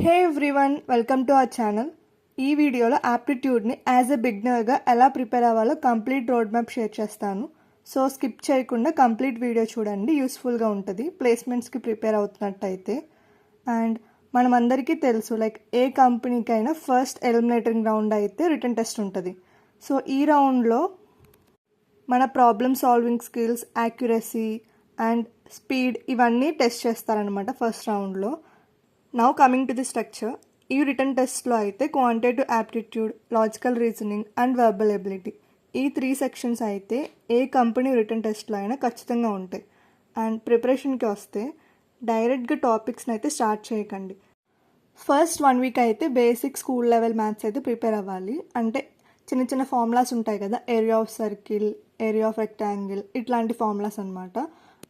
Hey everyone, welcome to our channel. ఈ వీడియోలో యాప్టిట్యూడ్ని యాజ్ ఎ బిగినర్గా ఎలా ప్రిపేర్ అవ్వాలో కంప్లీట్ రోడ్ మ్యాప్ షేర్ చేస్తాను. సో స్కిప్ చేయకుండా కంప్లీట్ వీడియో చూడండి, యూస్ఫుల్గా ఉంటుంది ప్లేస్మెంట్స్కి ప్రిపేర్ అవుతున్నట్టయితే. అండ్ మనమందరికీ తెలుసు, లైక్ ఏ కంపెనీకైనా ఫస్ట్ ఎలిమినేటింగ్ రౌండ్ అయితే రిటన్ టెస్ట్ ఉంటుంది. సో ఈ రౌండ్లో మన problem solving skills, accuracy and speed ఇవన్నీ టెస్ట్ చేస్తారనమాట ఫస్ట్ రౌండ్లో. Now coming to the structure. ఈ రిటన్ టెస్ట్లో అయితే quantitative aptitude, logical reasoning and verbal ability ఈ 3 సెక్షన్స్ అయితే ఏ కంపెనీ రిటన్ టెస్ట్లో అయినా ఖచ్చితంగా ఉంటాయి. అండ్ ప్రిపరేషన్కి వస్తే డైరెక్ట్గా టాపిక్స్ని అయితే స్టార్ట్ చేయకండి. ఫస్ట్ 1 వీక్ అయితే బేసిక్ స్కూల్ లెవెల్ మ్యాథ్స్ అయితే ప్రిపేర్ అవ్వాలి. అంటే చిన్న చిన్న ఫార్ములాస్ ఉంటాయి కదా, area of circle, area of rectangle, ఇట్లాంటి ఫార్ములాస్ అనమాట.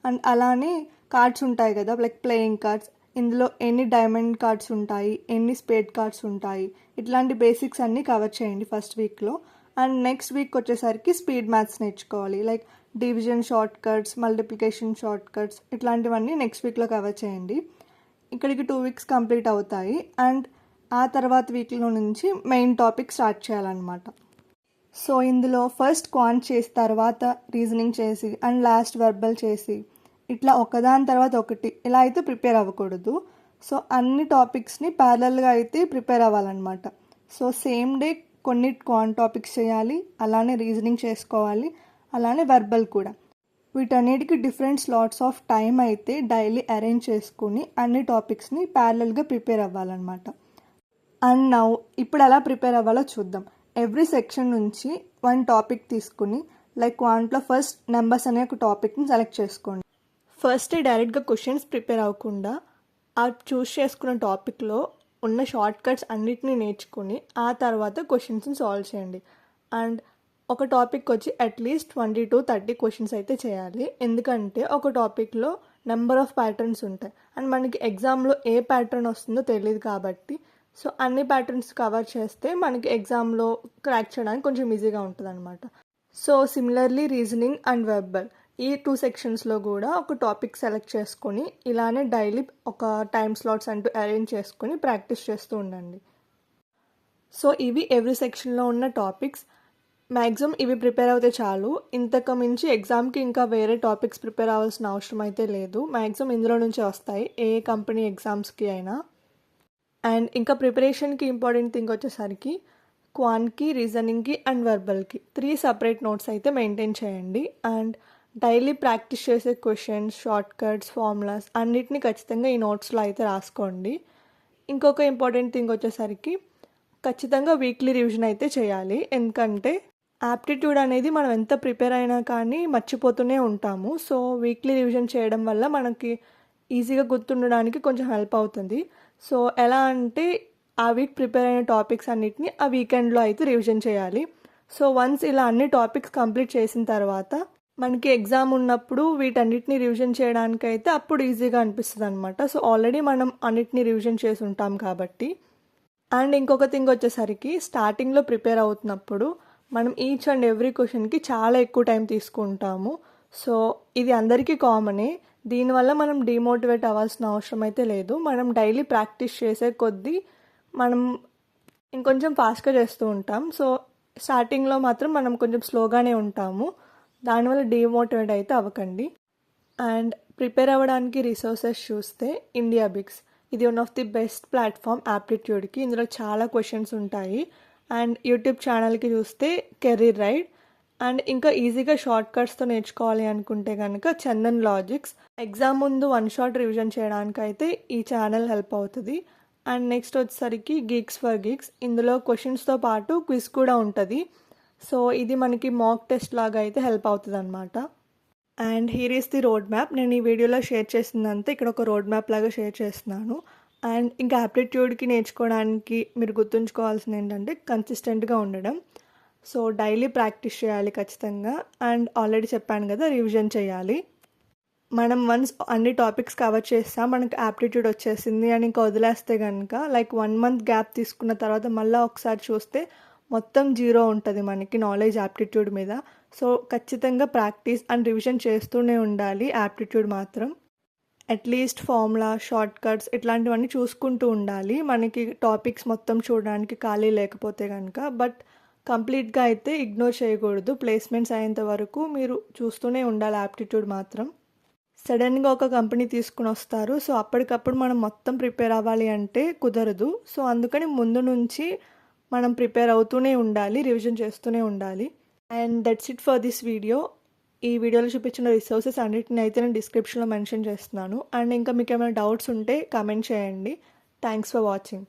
అండ్ అలానే కార్డ్స్ ఉంటాయి కదా, లైక్ ప్లేయింగ్ కార్డ్స్, ఇందులో ఎన్ని డైమండ్ కార్డ్స్ ఉంటాయి, ఎన్ని స్పేడ్ కార్డ్స్ ఉంటాయి, ఇట్లాంటి బేసిక్స్ అన్నీ కవర్ చేయండి ఫస్ట్ వీక్లో. అండ్ నెక్స్ట్ వీక్ వచ్చేసరికి స్పీడ్ మ్యాథ్స్ నేర్చుకోవాలి, like division short cuts, multiplication short cuts, ఇట్లాంటివన్నీ నెక్స్ట్ వీక్లో కవర్ చేయండి. ఇక్కడికి 2 వీక్స్ కంప్లీట్ అవుతాయి. అండ్ ఆ తర్వాత వీక్లో నుంచి మెయిన్ టాపిక్ స్టార్ట్ చేయాలన్నమాట. సో ఇందులో ఫస్ట్ క్వాంట్ చేసి, తర్వాత రీజనింగ్ చేసి, అండ్ లాస్ట్ వెర్బల్ చేసి, ఇట్లా ఒకదాని తర్వాత ఒకటి ఇలా అయితే ప్రిపేర్ అవ్వకూడదు. సో అన్ని టాపిక్స్ని ప్యారలల్గా అయితే ప్రిపేర్ అవ్వాలన్నమాట. సో సేమ్ డే కొన్ని క్వాంట్ టాపిక్స్ చేయాలి, అలానే రీజనింగ్ చేసుకోవాలి, అలానే వెర్బల్ కూడా. వీటన్నిటికీ డిఫరెంట్ స్లాట్స్ ఆఫ్ టైం అయితే డైలీ అరేంజ్ చేసుకుని అన్ని టాపిక్స్ని ప్యారలల్గా ప్రిపేర్ అవ్వాలన్నమాట. అండ్ నౌ ఇప్పుడు ఎలా ప్రిపేర్ అవ్వాలో చూద్దాం. ఎవ్రీ సెక్షన్ నుంచి 1 టాపిక్ తీసుకుని, లైక్ క్వాంట్లో ఫస్ట్ నెంబర్స్ అనే ఒక టాపిక్ని సెలెక్ట్ చేసుకోండి. ఫస్ట్ డైరెక్ట్గా క్వశ్చన్స్ ప్రిపేర్ అవ్వకుండా ఆ చూస్ చేసుకున్న టాపిక్లో ఉన్న షార్ట్ కట్స్ అన్నిటినీ నేర్చుకుని ఆ తర్వాత క్వశ్చన్స్ని సాల్వ్ చేయండి. అండ్ ఒక టాపిక్ వచ్చి అట్లీస్ట్ 20 to 30 క్వశ్చన్స్ అయితే చేయాలి. ఎందుకంటే ఒక టాపిక్లో నెంబర్ ఆఫ్ ప్యాటర్న్స్ ఉంటాయి అండ్ మనకి ఎగ్జామ్లో ఏ ప్యాటర్న్ వస్తుందో తెలియదు కాబట్టి, సో అన్ని ప్యాటర్న్స్ కవర్ చేస్తే మనకి ఎగ్జామ్లో క్రాక్ చేయడానికి కొంచెం ఈజీగా ఉంటుంది అనమాట. So similarly reasoning and verbal ఈ 2 సెక్షన్స్లో కూడా ఒక టాపిక్ సెలెక్ట్ చేసుకొని ఇలానే డైలీ ఒక టైం స్లాట్స్ అంటూ అరేంజ్ చేసుకొని ప్రాక్టీస్ చేస్తూ ఉండండి. సో ఇవి ఎవ్రీ సెక్షన్లో ఉన్న టాపిక్స్. మ్యాక్సిమం ఇవి ప్రిపేర్ అవుతే చాలు. ఇంతకు మించి ఎగ్జామ్కి ఇంకా వేరే టాపిక్స్ ప్రిపేర్ అవ్వాల్సిన అవసరం అయితే లేదు. మ్యాక్సిమం ఇందులో నుంచే వస్తాయి ఏ కంపెనీ ఎగ్జామ్స్కి అయినా. అండ్ ఇంకా ప్రిపరేషన్కి ఇంపార్టెంట్ థింగ్ వచ్చేసరికి క్వాంట్కి, రీజనింగ్కి అండ్ వెర్బల్కి 3 సపరేట్ నోట్స్ అయితే మెయింటైన్ చేయండి. అండ్ డైలీ ప్రాక్టీస్ చేసే క్వశ్చన్స్, షార్ట్ కట్స్, ఫార్ములాస్ అన్నిటినీ ఖచ్చితంగా ఈ నోట్స్లో అయితే రాసుకోండి. ఇంకొక ఇంపార్టెంట్ థింగ్ వచ్చేసరికి ఖచ్చితంగా వీక్లీ రివిజన్ అయితే చేయాలి. ఎందుకంటే యాప్టిట్యూడ్ అనేది మనం ఎంత ప్రిపేర్ అయినా కానీ మర్చిపోతూనే ఉంటాము. సో వీక్లీ రివిజన్ చేయడం వల్ల మనకి ఈజీగా గుర్తుండడానికి కొంచెం హెల్ప్ అవుతుంది. సో ఎలా అంటే ఆ వీక్ ప్రిపేర్ అయిన టాపిక్స్ అన్నిటిని ఆ వీకెండ్లో అయితే రివిజన్ చేయాలి. సో వన్స్ ఇలా అన్ని టాపిక్స్ కంప్లీట్ చేసిన తర్వాత మనకి ఎగ్జామ్ ఉన్నప్పుడు వీటన్నిటిని రివిజన్ చేయడానికి అయితే అప్పుడు ఈజీగా అనిపిస్తుంది అనమాట. సో ఆల్రెడీ మనం అన్నిటిని రివిజన్ చేసి ఉంటాం కాబట్టి. అండ్ ఇంకొక థింగ్ వచ్చేసరికి స్టార్టింగ్లో ప్రిపేర్ అవుతున్నప్పుడు మనం ఈచ్ అండ్ ఎవ్రీ క్వశ్చన్కి చాలా ఎక్కువ టైం తీసుకుంటాము. సో ఇది అందరికీ కామనే. దీనివల్ల మనం డిమోటివేట్ అవ్వాల్సిన అవసరం అయితే లేదు. మనం డైలీ ప్రాక్టీస్ చేసే కొద్దీ మనం ఇంకొంచెం ఫాస్ట్గా చేస్తూ ఉంటాం. సో స్టార్టింగ్లో మాత్రం మనం కొంచెం స్లోగానే ఉంటాము. దానివల్ల డిమోటివేట్ అయితే అవ్వకండి. అండ్ ప్రిపేర్ అవ్వడానికి రిసోర్సెస్ చూస్తే ఇండియా బిక్స్ ఇది one of the best platform యాప్టిట్యూడ్కి. ఇందులో చాలా క్వశ్చన్స్ ఉంటాయి. అండ్ యూట్యూబ్ ఛానల్కి చూస్తే కెరీర్ రైడ్. అండ్ ఇంకా ఈజీగా షార్ట్ కట్స్తో నేర్చుకోవాలి అనుకుంటే కనుక చందన్ లాజిక్స్. ఎగ్జామ్ ముందు 1 షాట్ రివిజన్ చేయడానికి అయితే ఈ ఛానల్ హెల్ప్ అవుతుంది. అండ్ నెక్స్ట్ వచ్చేసరికి గీక్స్ ఫర్ గీక్స్. ఇందులో క్వశ్చన్స్తో పాటు క్విజ్ కూడా ఉంటుంది. సో ఇది మనకి మాక్ టెస్ట్ లాగా అయితే హెల్ప్ అవుతుంది అనమాట. And here is the road map. నేను ఈ వీడియోలో షేర్ చేసిందంతా ఇక్కడ ఒక రోడ్ మ్యాప్ లాగా షేర్ చేస్తున్నాను. అండ్ ఇంకా యాప్టిట్యూడ్కి నేర్చుకోవడానికి మీరు గుర్తుంచుకోవాల్సింది ఏంటంటే కన్సిస్టెంట్గా ఉండడం. సో డైలీ ప్రాక్టీస్ చేయాలి ఖచ్చితంగా. అండ్ ఆల్రెడీ చెప్పాను కదా, రివిజన్ చేయాలి. మనం వన్స్ అన్ని టాపిక్స్ కవర్ చేస్తాం, మనకు యాప్టిట్యూడ్ వచ్చేసింది అని ఇంకా వదిలేస్తే కనుక లైక్ 1 month గ్యాప్ తీసుకున్న తర్వాత మళ్ళీ ఒకసారి చూస్తే మొత్తం 0 ఉంటుంది మనకి నాలెడ్జ్ యాప్టిట్యూడ్ మీద. సో ఖచ్చితంగా ప్రాక్టీస్ అండ్ రివిజన్ చేస్తూనే ఉండాలి యాప్టిట్యూడ్ మాత్రం. అట్లీస్ట్ ఫార్ములా, షార్ట్ కట్స్ ఇట్లాంటివన్నీ చూసుకుంటూ ఉండాలి. మనకి టాపిక్స్ మొత్తం చూడడానికి ఖాళీ లేకపోతే కనుక. బట్ కంప్లీట్గా అయితే ఇగ్నోర్ చేయకూడదు. ప్లేస్మెంట్స్ అయ్యేంత వరకు మీరు చూస్తూనే ఉండాలి యాప్టిట్యూడ్ మాత్రం. సడన్గా ఒక కంపెనీ తీసుకుని వస్తారు. సో అప్పటికప్పుడు మనం మొత్తం ప్రిపేర్ అవ్వాలి అంటే కుదరదు. సో అందుకని ముందు నుంచి మనం ప్రిపేర్ అవుతూనే ఉండాలి, రివిజన్ చేస్తూనే ఉండాలి. And that's it for this video. ఈ వీడియోలో చూపించిన రిసోర్సెస్ అన్నిటిని అయితే నేను డిస్క్రిప్షన్లో మెన్షన్ చేస్తున్నాను. అండ్ ఇంకా మీకు ఏమైనా డౌట్స్ ఉంటే కామెంట్ చేయండి. Thanks for watching.